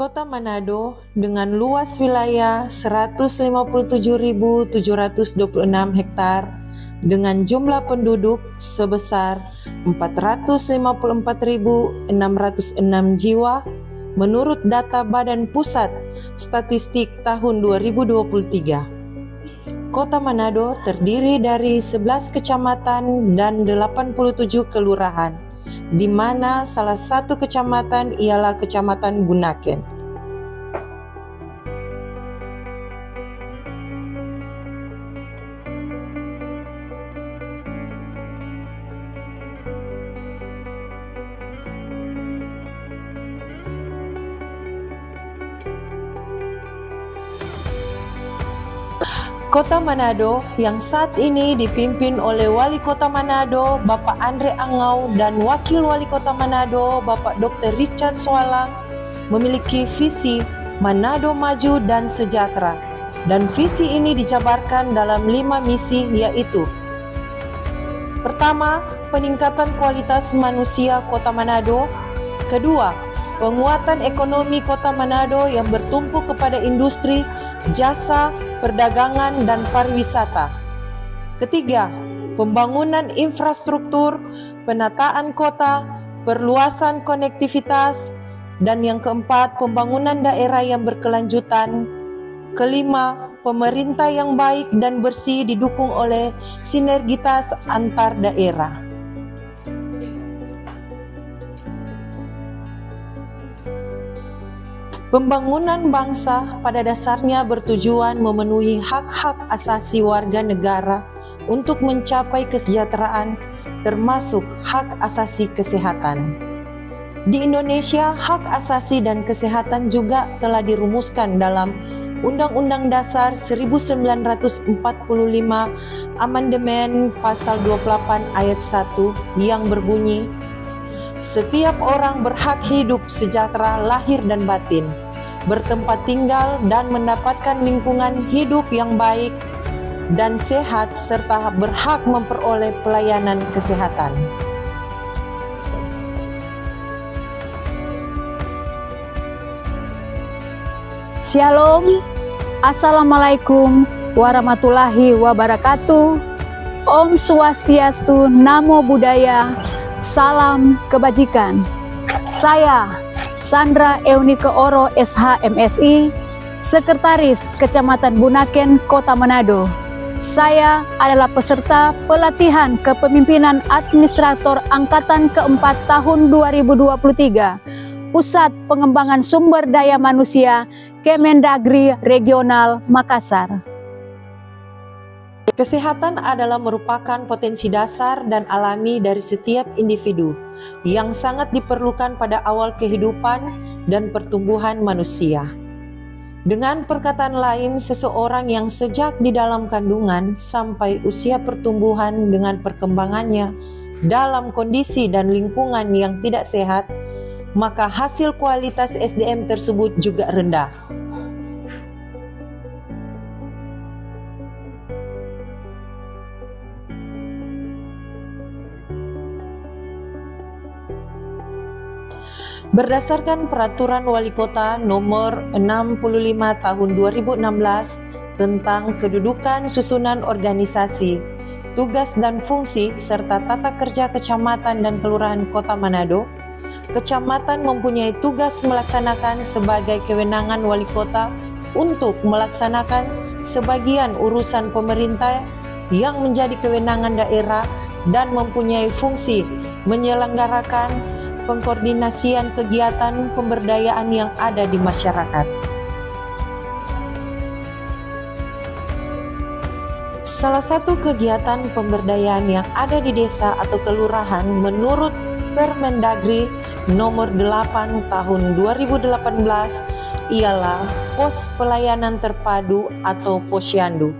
Kota Manado dengan luas wilayah 157.726 hektar dengan jumlah penduduk sebesar 454.606 jiwa menurut data Badan Pusat Statistik tahun 2023. Kota Manado terdiri dari 11 kecamatan dan 87 kelurahan, di mana salah satu kecamatan ialah Kecamatan Bunaken. Kota Manado yang saat ini dipimpin oleh Wali Kota Manado Bapak Andre Angau dan Wakil Wali Kota Manado Bapak Dr. Richard Swalang memiliki visi Manado Maju dan Sejahtera, dan visi ini dijabarkan dalam 5 misi, yaitu: pertama, peningkatan kualitas manusia Kota Manado; kedua, penguatan ekonomi Kota Manado yang bertumpu kepada industri, jasa, perdagangan, dan pariwisata. Ketiga, pembangunan infrastruktur, penataan kota, perluasan konektivitas, dan yang keempat, pembangunan daerah yang berkelanjutan. Kelima, pemerintah yang baik dan bersih didukung oleh sinergitas antar daerah. Pembangunan bangsa pada dasarnya bertujuan memenuhi hak-hak asasi warga negara untuk mencapai kesejahteraan, termasuk hak asasi kesehatan. Di Indonesia, hak asasi dan kesehatan juga telah dirumuskan dalam Undang-Undang Dasar 1945 Amandemen Pasal 28 Ayat 1 yang berbunyi, setiap orang berhak hidup sejahtera lahir dan batin, bertempat tinggal dan mendapatkan lingkungan hidup yang baik dan sehat, serta berhak memperoleh pelayanan kesehatan. Shalom, Assalamualaikum warahmatullahi wabarakatuh. Om Swastiastu, Namo Buddhaya, salam kebajikan. Saya Sandra Eunike Oro SH.MSI, Sekretaris Kecamatan Bunaken, Kota Manado. Saya adalah peserta pelatihan kepemimpinan administrator Angkatan keempat tahun 2023, Pusat Pengembangan Sumber Daya Manusia Kemendagri Regional Makassar. Kesehatan adalah merupakan potensi dasar dan alami dari setiap individu yang sangat diperlukan pada awal kehidupan dan pertumbuhan manusia. Dengan perkataan lain, seseorang yang sejak di dalam kandungan sampai usia pertumbuhan dengan perkembangannya dalam kondisi dan lingkungan yang tidak sehat, maka hasil kualitas SDM tersebut juga rendah. Berdasarkan Peraturan Wali Kota Nomor 65 Tahun 2016 tentang kedudukan susunan organisasi, tugas dan fungsi, serta tata kerja kecamatan dan kelurahan Kota Manado, kecamatan mempunyai tugas melaksanakan sebagai kewenangan wali kota untuk melaksanakan sebagian urusan pemerintah yang menjadi kewenangan daerah dan mempunyai fungsi menyelenggarakan pengkoordinasian kegiatan pemberdayaan yang ada di masyarakat. Salah satu kegiatan pemberdayaan yang ada di desa atau kelurahan menurut Permendagri Nomor 8 Tahun 2018 ialah Pos Pelayanan Terpadu atau Posyandu,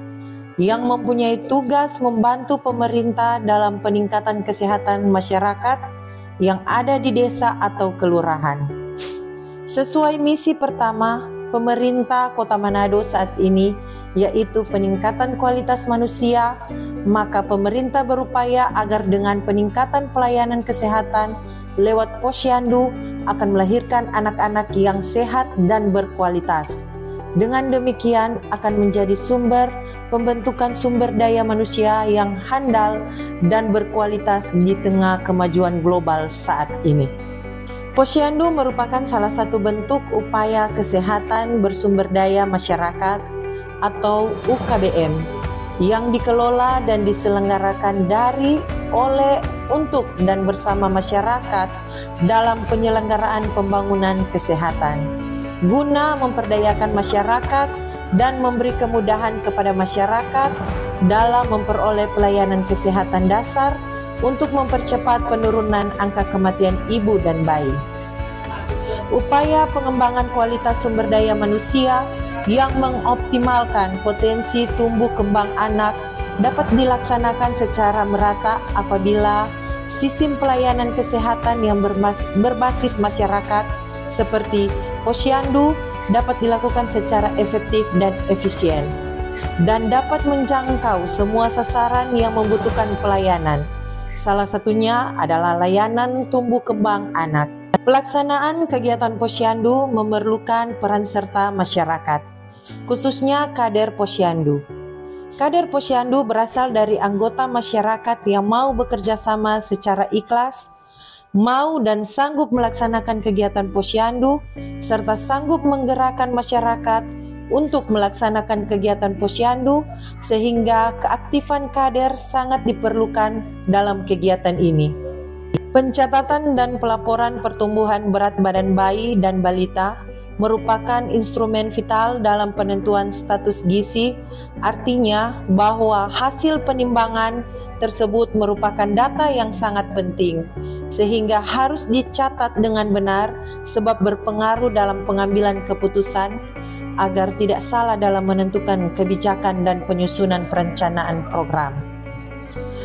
yang mempunyai tugas membantu pemerintah dalam peningkatan kesehatan masyarakat yang ada di desa atau kelurahan. Sesuai misi pertama pemerintah Kota Manado saat ini, yaitu peningkatan kualitas manusia, maka pemerintah berupaya agar dengan peningkatan pelayanan kesehatan lewat posyandu akan melahirkan anak-anak yang sehat dan berkualitas. Dengan demikian akan menjadi sumber pembentukan sumber daya manusia yang handal dan berkualitas di tengah kemajuan global saat ini. Posyandu merupakan salah satu bentuk upaya kesehatan bersumber daya masyarakat atau UKBM yang dikelola dan diselenggarakan dari, oleh, untuk, dan bersama masyarakat dalam penyelenggaraan pembangunan kesehatan, guna memperdayakan masyarakat dan memberi kemudahan kepada masyarakat dalam memperoleh pelayanan kesehatan dasar untuk mempercepat penurunan angka kematian ibu dan bayi. Upaya pengembangan kualitas sumber daya manusia yang mengoptimalkan potensi tumbuh kembang anak dapat dilaksanakan secara merata apabila sistem pelayanan kesehatan yang berbasis masyarakat seperti posyandu dapat dilakukan secara efektif dan efisien dan dapat menjangkau semua sasaran yang membutuhkan pelayanan. Salah satunya adalah layanan tumbuh kembang anak. Pelaksanaan kegiatan posyandu memerlukan peran serta masyarakat, khususnya kader posyandu. Kader posyandu berasal dari anggota masyarakat yang mau bekerja sama secara ikhlas, mau dan sanggup melaksanakan kegiatan posyandu, serta sanggup menggerakkan masyarakat untuk melaksanakan kegiatan posyandu, sehingga keaktifan kader sangat diperlukan dalam kegiatan ini. Pencatatan dan pelaporan pertumbuhan berat badan bayi dan balita merupakan instrumen vital dalam penentuan status gizi, artinya bahwa hasil penimbangan tersebut merupakan data yang sangat penting, sehingga harus dicatat dengan benar sebab berpengaruh dalam pengambilan keputusan agar tidak salah dalam menentukan kebijakan dan penyusunan perencanaan program.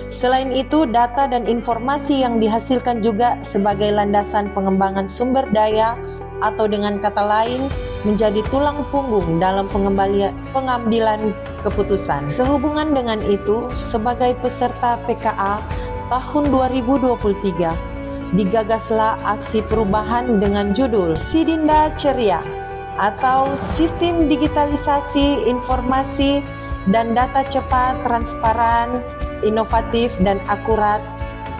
Selain itu, data dan informasi yang dihasilkan juga sebagai landasan pengembangan sumber daya atau dengan kata lain menjadi tulang punggung dalam pengambilan keputusan. Sehubungan dengan itu, sebagai peserta PKA tahun 2023, digagaslah aksi perubahan dengan judul Sidinda Ceria atau Sistem Digitalisasi Informasi dan Data Cepat, Transparan, Inovatif, dan Akurat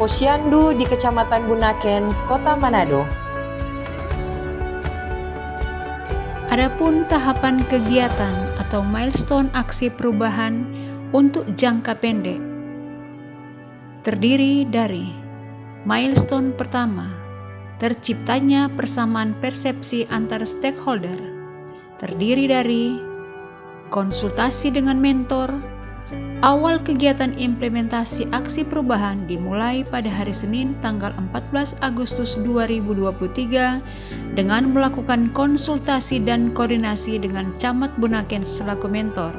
Posyandu di Kecamatan Bunaken, Kota Manado. Adapun tahapan kegiatan atau milestone aksi perubahan untuk jangka pendek terdiri dari milestone pertama, terciptanya persamaan persepsi antar stakeholder, terdiri dari konsultasi dengan mentor. Awal kegiatan implementasi aksi perubahan dimulai pada hari Senin tanggal 14 Agustus 2023 dengan melakukan konsultasi dan koordinasi dengan Camat Bunaken selaku mentor.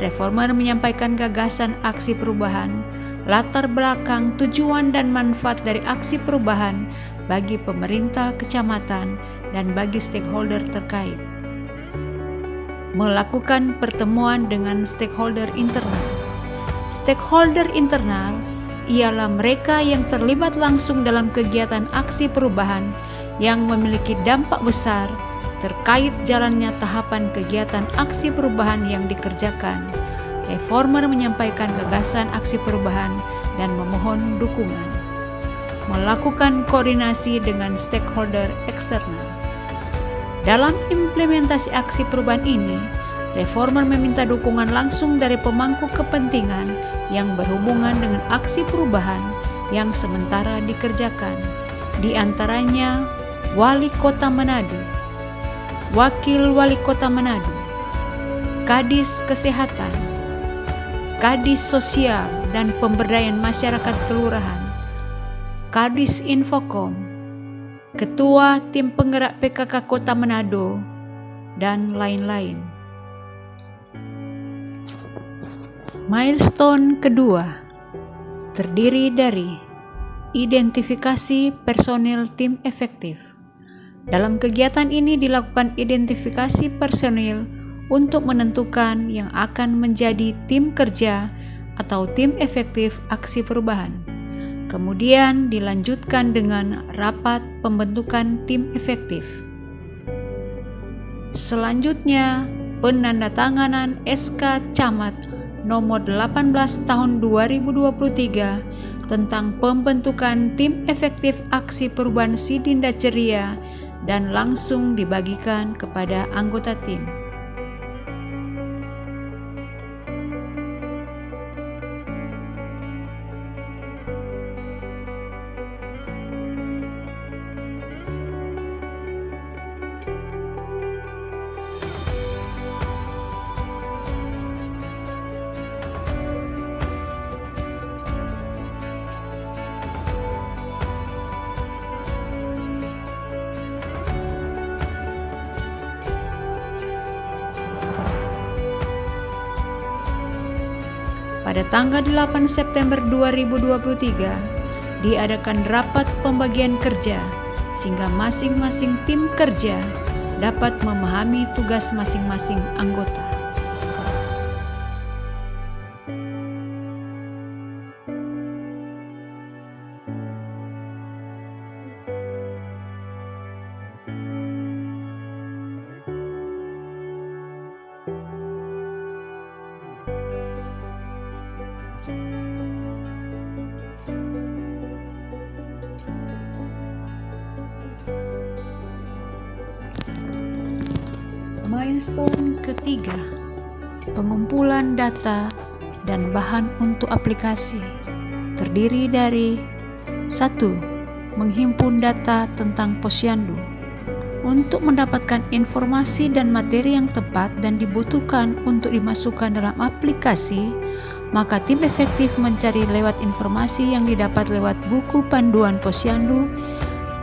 Reformer menyampaikan gagasan aksi perubahan, latar belakang, tujuan dan manfaat dari aksi perubahan bagi pemerintah kecamatan dan bagi stakeholder terkait. Melakukan pertemuan dengan stakeholder internal. Stakeholder internal ialah mereka yang terlibat langsung dalam kegiatan aksi perubahan yang memiliki dampak besar terkait jalannya tahapan kegiatan aksi perubahan yang dikerjakan. Reformer menyampaikan gagasan aksi perubahan dan memohon dukungan. Melakukan koordinasi dengan stakeholder eksternal. Dalam implementasi aksi perubahan ini, Reformer meminta dukungan langsung dari pemangku kepentingan yang berhubungan dengan aksi perubahan yang sementara dikerjakan, di antaranya Wali Kota Manado, Wakil Wali Kota Manado, Kadis Kesehatan, Kadis Sosial dan Pemberdayaan Masyarakat Kelurahan, Kadis Infokom, Ketua Tim Penggerak PKK Kota Manado, dan lain-lain. Milestone kedua terdiri dari identifikasi personil tim efektif. Dalam kegiatan ini dilakukan identifikasi personil untuk menentukan yang akan menjadi tim kerja atau tim efektif aksi perubahan. Kemudian dilanjutkan dengan rapat pembentukan tim efektif. Selanjutnya, penandatanganan SK Camat nomor 18 tahun 2023 tentang pembentukan tim efektif aksi perubahan Sidinda Ceria dan langsung dibagikan kepada anggota tim. Pada tanggal 8 September 2023, diadakan rapat pembagian kerja sehingga masing-masing tim kerja dapat memahami tugas masing-masing anggota. Milestone ketiga, pengumpulan data dan bahan untuk aplikasi, terdiri dari 1. Menghimpun data tentang posyandu. Untuk mendapatkan informasi dan materi yang tepat dan dibutuhkan untuk dimasukkan dalam aplikasi, maka tim efektif mencari lewat informasi yang didapat lewat buku panduan posyandu,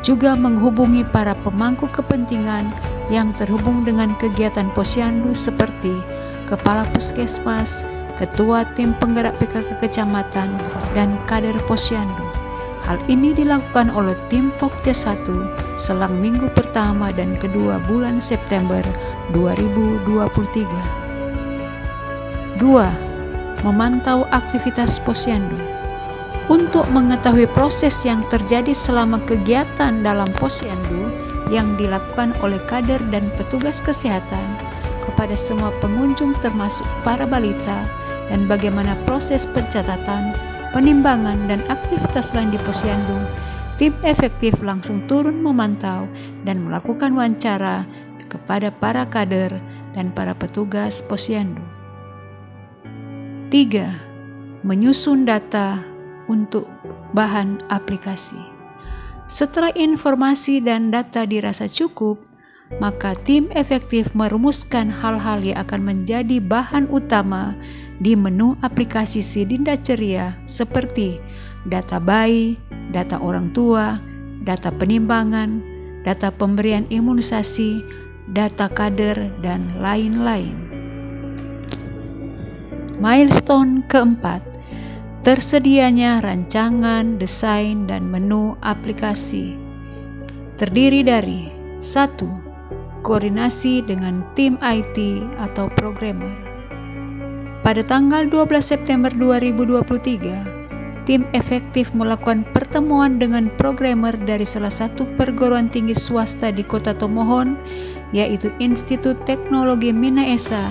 juga menghubungi para pemangku kepentingan yang terhubung dengan kegiatan posyandu seperti Kepala Puskesmas, Ketua Tim Penggerak PKK Kecamatan, dan kader posyandu. Hal ini dilakukan oleh tim Pokja 1 selang minggu pertama dan kedua bulan September 2023. 2. Memantau aktivitas posyandu. Untuk mengetahui proses yang terjadi selama kegiatan dalam posyandu yang dilakukan oleh kader dan petugas kesehatan kepada semua pengunjung termasuk para balita, dan bagaimana proses pencatatan, penimbangan, dan aktivitas lain di posyandu, tim efektif langsung turun memantau dan melakukan wawancara kepada para kader dan para petugas posyandu. 3. Menyusun data untuk bahan aplikasi. Setelah informasi dan data dirasa cukup, maka tim efektif merumuskan hal-hal yang akan menjadi bahan utama di menu aplikasi Sidinda Ceria seperti data bayi, data orang tua, data penimbangan, data pemberian imunisasi, data kader, dan lain-lain. Milestone keempat, tersedianya rancangan, desain, dan menu aplikasi. Terdiri dari 1. Koordinasi dengan tim IT atau programmer. Pada tanggal 12 September 2023, tim efektif melakukan pertemuan dengan programmer dari salah satu perguruan tinggi swasta di Kota Tomohon, yaitu Institut Teknologi Minaesa,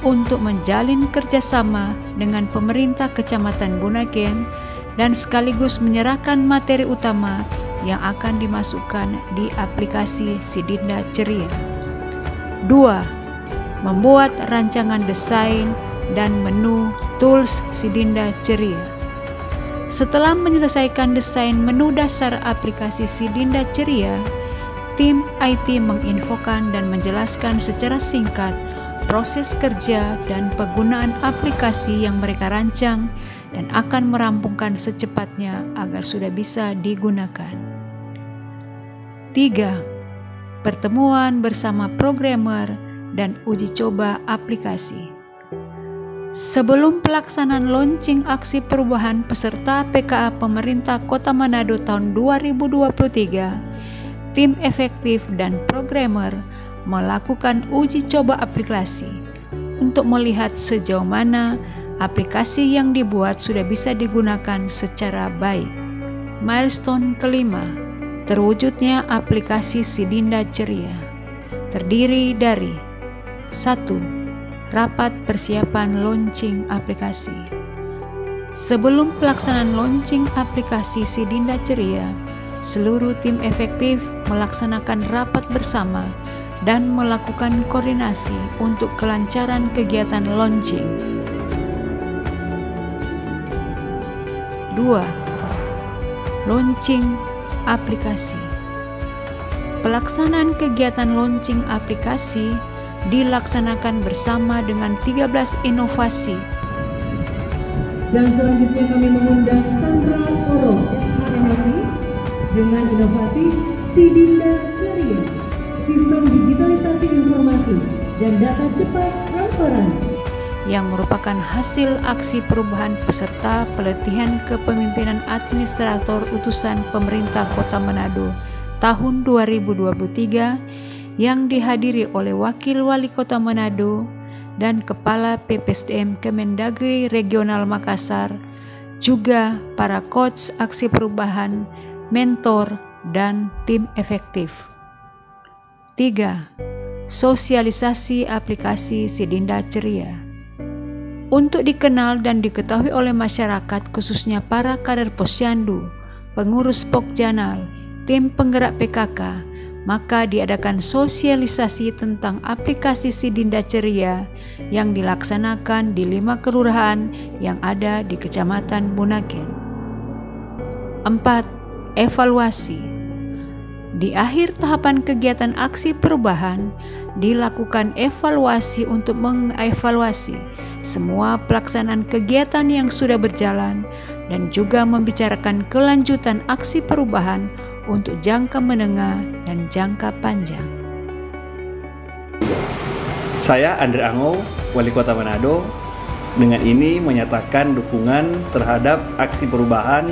untuk menjalin kerjasama dengan pemerintah Kecamatan Bunaken dan sekaligus menyerahkan materi utama yang akan dimasukkan di aplikasi Sidinda Ceria. 2. Membuat rancangan desain dan menu tools Sidinda Ceria. Setelah menyelesaikan desain menu dasar aplikasi Sidinda Ceria, tim IT menginfokan dan menjelaskan secara singkat proses kerja dan penggunaan aplikasi yang mereka rancang dan akan merampungkan secepatnya agar sudah bisa digunakan. 3. Pertemuan bersama programmer dan uji coba aplikasi. Sebelum pelaksanaan launching aksi perubahan peserta PKA pemerintah Kota Manado tahun 2023, tim efektif dan programmer melakukan uji coba aplikasi untuk melihat sejauh mana aplikasi yang dibuat sudah bisa digunakan secara baik. Milestone kelima, terwujudnya aplikasi Sidinda Ceria, terdiri dari 1. Rapat persiapan launching aplikasi. Sebelum pelaksanaan launching aplikasi Sidinda Ceria, seluruh tim efektif melaksanakan rapat bersama dan melakukan koordinasi untuk kelancaran kegiatan launching. 2. Launching aplikasi. Pelaksanaan kegiatan launching aplikasi dilaksanakan bersama dengan 13 inovasi. Dan selanjutnya kami mengundang Sandra Oro, SHMSI, dengan inovasi Sidinda Ceria, Sistem Digitalisasi Informasi dan Data Cepat Transparan, yang merupakan hasil aksi perubahan peserta pelatihan kepemimpinan administrator utusan pemerintah Kota Manado tahun 2023 yang dihadiri oleh Wakil Wali Kota Manado dan Kepala PPSDM Kemendagri Regional Makassar, juga para coach aksi perubahan, mentor, dan tim efektif. 3. Sosialisasi aplikasi Sidinda Ceria. Untuk dikenal dan diketahui oleh masyarakat, khususnya para kader Posyandu, pengurus Pokjanal, tim penggerak PKK, maka diadakan sosialisasi tentang aplikasi Sidinda Ceria yang dilaksanakan di 5 kelurahan yang ada di Kecamatan Bunaken. 4. Evaluasi. Di akhir tahapan kegiatan aksi perubahan, dilakukan evaluasi untuk mengevaluasi semua pelaksanaan kegiatan yang sudah berjalan dan juga membicarakan kelanjutan aksi perubahan untuk jangka menengah dan jangka panjang. Saya Andre Angol, Wali Kota Manado, dengan ini menyatakan dukungan terhadap aksi perubahan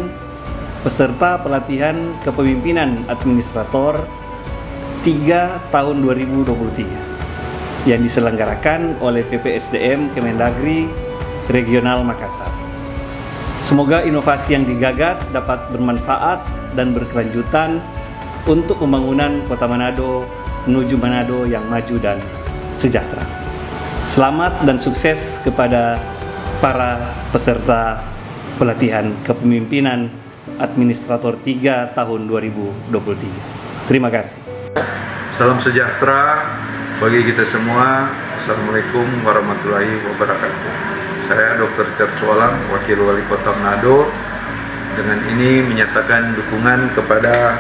peserta pelatihan kepemimpinan administrator 3 tahun 2023 yang diselenggarakan oleh PPSDM Kemendagri Regional Makassar. Semoga inovasi yang digagas dapat bermanfaat dan berkelanjutan untuk pembangunan Kota Manado menuju Manado yang maju dan sejahtera. Selamat dan sukses kepada para peserta pelatihan kepemimpinan administrator 3 tahun 2023. Terima kasih. Salam sejahtera bagi kita semua. Assalamualaikum warahmatullahi wabarakatuh. Saya Dr. Cersualang, Wakil Wali Kota Manado, dengan ini menyatakan dukungan kepada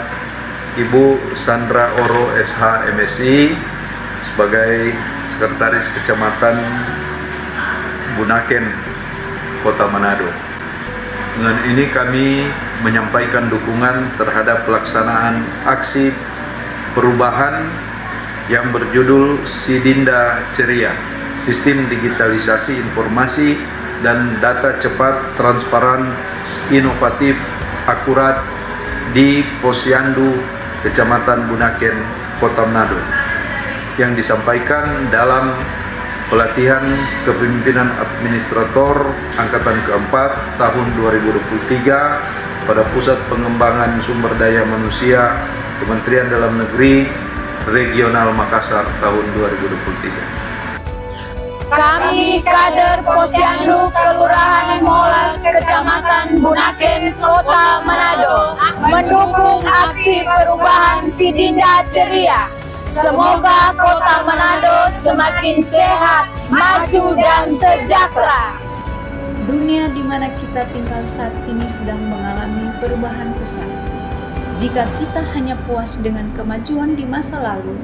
Ibu Sandra Oro SHMSI sebagai Sekretaris Kecamatan Bunaken, Kota Manado. Dengan ini kami menyampaikan dukungan terhadap pelaksanaan aksi perubahan yang berjudul Sidinda Ceria, Sistem Digitalisasi Informasi dan Data Cepat Transparan Inovatif Akurat di Posyandu, Kecamatan Bunaken, Kota Manado, yang disampaikan dalam pelatihan kepemimpinan administrator angkatan keempat tahun 2023 pada Pusat Pengembangan Sumber Daya Manusia Kementerian Dalam Negeri Regional Makassar tahun 2023. Kami kader Posyandu Kelurahan Molas Kecamatan Bunaken Kota Manado mendukung aksi perubahan Sidinda Ceria. Semoga Kota Manado semakin sehat, maju dan sejahtera. Dunia di mana kita tinggal saat ini sedang mengalami perubahan besar. Jika kita hanya puas dengan kemajuan di masa lalu,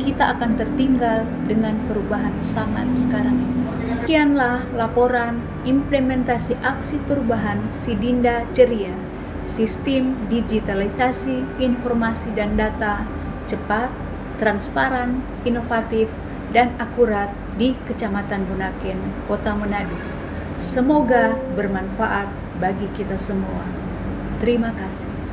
kita akan tertinggal dengan perubahan zaman sekarang ini. Sekianlah laporan implementasi aksi perubahan Sidinda Ceria, Sistem Digitalisasi Informasi dan Data Cepat, Transparan, Inovatif, dan Akurat di Kecamatan Bunaken, Kota Manado. Semoga bermanfaat bagi kita semua. Terima kasih.